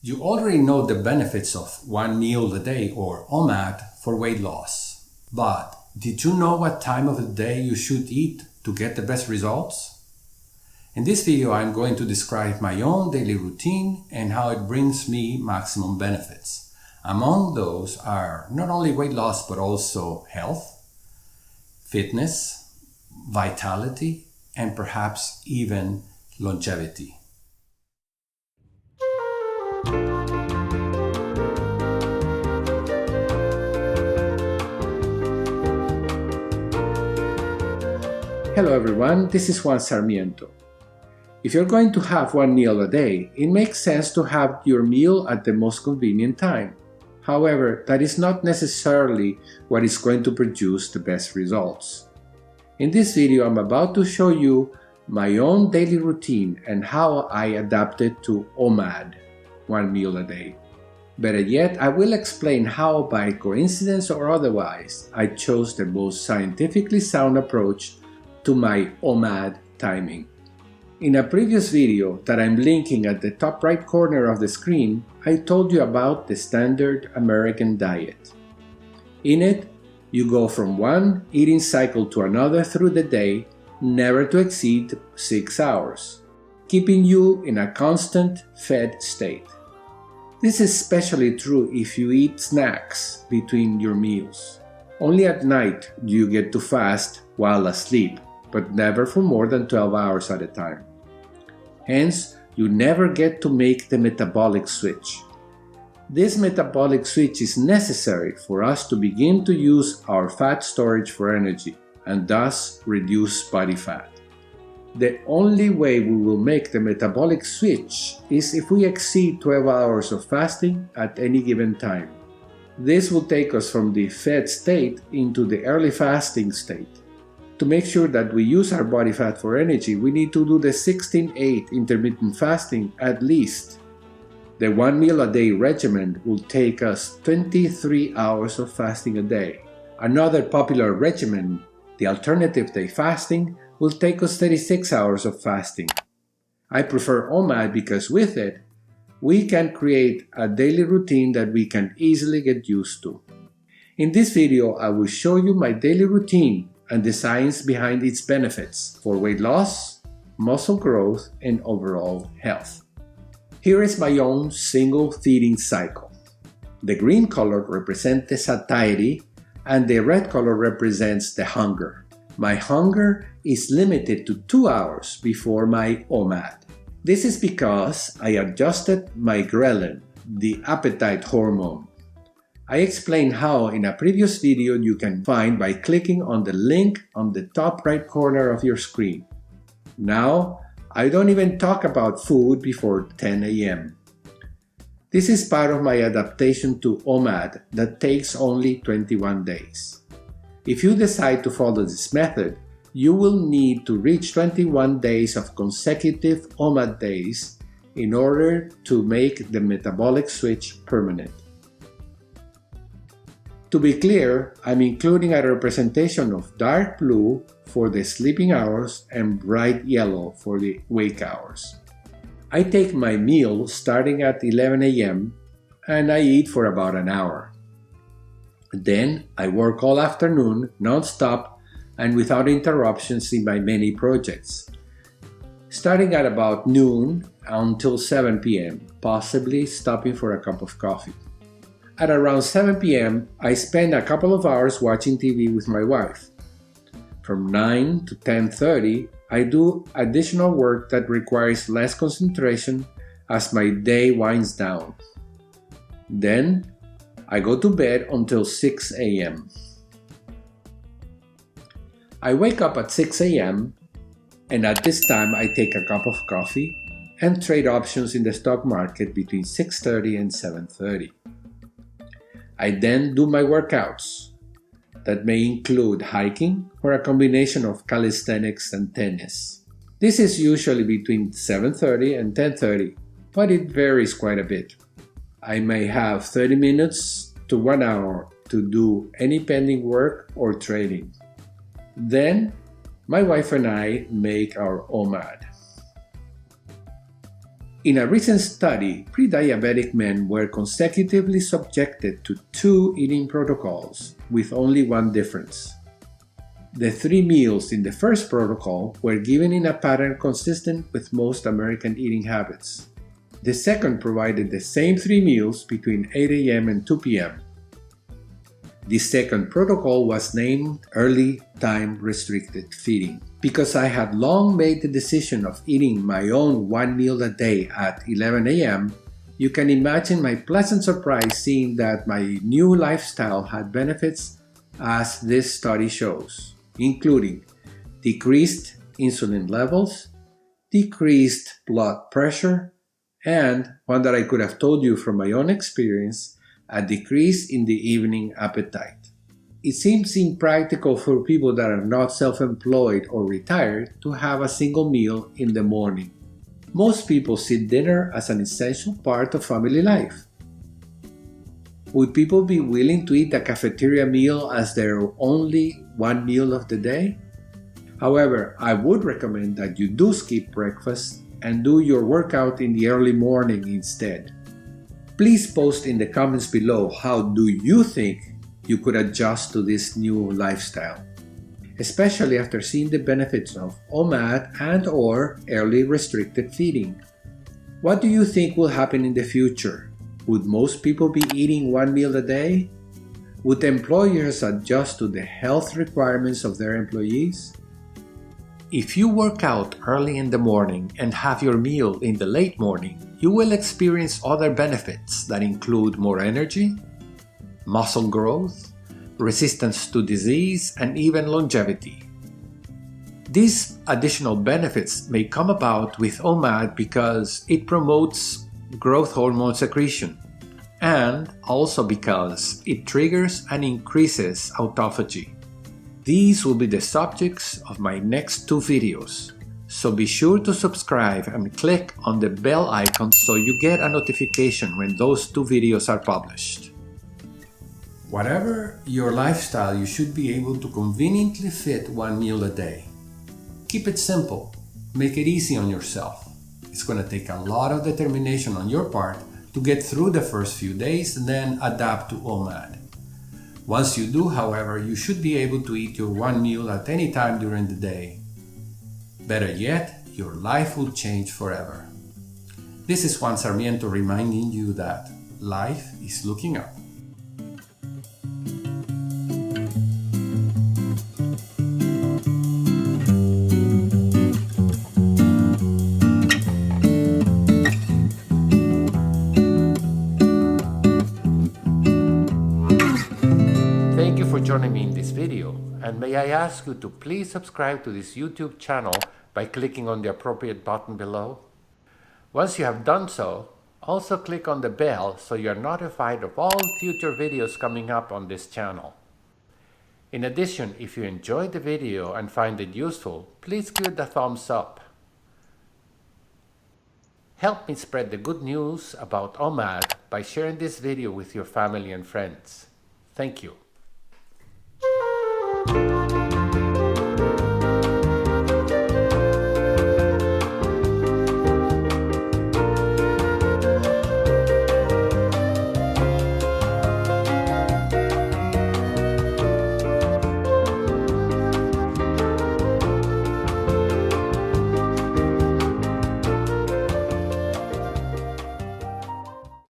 You already know the benefits of one meal a day or OMAD for weight loss. But did you know what time of the day you should eat to get the best results? In this video, I'm going to describe my own daily routine and how it brings me maximum benefits. Among those are not only weight loss, but also health, fitness, vitality, and perhaps even longevity. Hello everyone, this is Juan Sarmiento. If you're going to have one meal a day, it makes sense to have your meal at the most convenient time. However, that is not necessarily what is going to produce the best results. In this video, I'm about to show you my own daily routine and how I adapted to OMAD, one meal a day. Better yet, I will explain how, by coincidence or otherwise, I chose the most scientifically sound approach to my OMAD timing. In a previous video that I'm linking at the top right corner of the screen, I told you about the standard American diet. In it, you go from one eating cycle to another through the day, never to exceed 6 hours, keeping you in a constant fed state. This is especially true if you eat snacks between your meals. Only at night do you get to fast while asleep, but never for more than 12 hours at a time. Hence, you never get to make the metabolic switch. This metabolic switch is necessary for us to begin to use our fat storage for energy and thus reduce body fat. The only way we will make the metabolic switch is if we exceed 12 hours of fasting at any given time. This will take us from the fed state into the early fasting state. To make sure that we use our body fat for energy, we need to do the 16-8 intermittent fasting at least. The one meal a day regimen will take us 23 hours of fasting a day. Another popular regimen, the alternative day fasting, will take us 36 hours of fasting. I prefer OMAD because with it, we can create a daily routine that we can easily get used to. In this video, I will show you my daily routine and the science behind its benefits for weight loss, muscle growth, and overall health. Here is my own single feeding cycle. The green color represents the satiety and the red color represents the hunger. My hunger is limited to 2 hours before my OMAD. This is because I adjusted my ghrelin, the appetite hormone. I explained how in a previous video you can find by clicking on the link on the top right corner of your screen. Now, I don't even talk about food before 10 a.m. This is part of my adaptation to OMAD that takes only 21 days. If you decide to follow this method, you will need to reach 21 days of consecutive OMAD days in order to make the metabolic switch permanent. To be clear, I'm including a representation of dark blue for the sleeping hours and bright yellow for the wake hours. I take my meal starting at 11 a.m. and I eat for about an hour. Then I work all afternoon, non-stop and without interruptions in my many projects, starting at about noon until 7 p.m., possibly stopping for a cup of coffee. At around 7 p.m., I spend a couple of hours watching TV with my wife. From 9 to 10:30, I do additional work that requires less concentration as my day winds down. Then, I go to bed until 6 a.m. I wake up at 6 a.m. and at this time I take a cup of coffee and trade options in the stock market between 6:30 and 7:30. I then do my workouts that may include hiking or a combination of calisthenics and tennis. This is usually between 7:30 and 10:30, but it varies quite a bit. I may have 30 minutes to 1 hour to do any pending work or training. Then, my wife and I make our OMAD. In a recent study, pre-diabetic men were consecutively subjected to 2 eating protocols, with only one difference. The 3 meals in the first protocol were given in a pattern consistent with most American eating habits. The second provided the same 3 meals between 8 a.m. and 2 p.m. The second protocol was named Early Time Restricted Feeding because I had long made the decision of eating my own 1 meal a day at 11 a.m. You can imagine my pleasant surprise seeing that my new lifestyle had benefits, as this study shows, including decreased insulin levels, decreased blood pressure, and, one that I could have told you from my own experience, a decrease in the evening appetite. It seems impractical for people that are not self-employed or retired to have a single meal in the morning. Most people see dinner as an essential part of family life. Would people be willing to eat a cafeteria meal as their only 1 meal of the day? However, I would recommend that you do skip breakfast and do your workout in the early morning instead. Please post in the comments below how do you think you could adjust to this new lifestyle, especially after seeing the benefits of OMAD and/or early restricted feeding. What do you think will happen in the future? Would most people be eating 1 meal a day? Would employers adjust to the health requirements of their employees? If you work out early in the morning and have your meal in the late morning, you will experience other benefits that include more energy, muscle growth, resistance to disease, and even longevity. These additional benefits may come about with OMAD because it promotes growth hormone secretion, and also because it triggers and increases autophagy. These will be the subjects of my next 2 videos, so be sure to subscribe and click on the bell icon so you get a notification when those 2 videos are published. Whatever your lifestyle, you should be able to conveniently fit 1 meal a day. Keep it simple, make it easy on yourself. It's going to take a lot of determination on your part to get through the first few days and then adapt to OMAD. Once you do, however, you should be able to eat your 1 meal at any time during the day. Better yet, your life will change forever. This is Juan Sarmiento reminding you that life is looking up. Thank you for joining me in this video, and may I ask you to please subscribe to this YouTube channel by clicking on the appropriate button below. Once you have done so, also click on the bell so you are notified of all future videos coming up on this channel. In addition, if you enjoyed the video and find it useful, please give it a thumbs up. Help me spread the good news about OMAD by sharing this video with your family and friends. Thank you.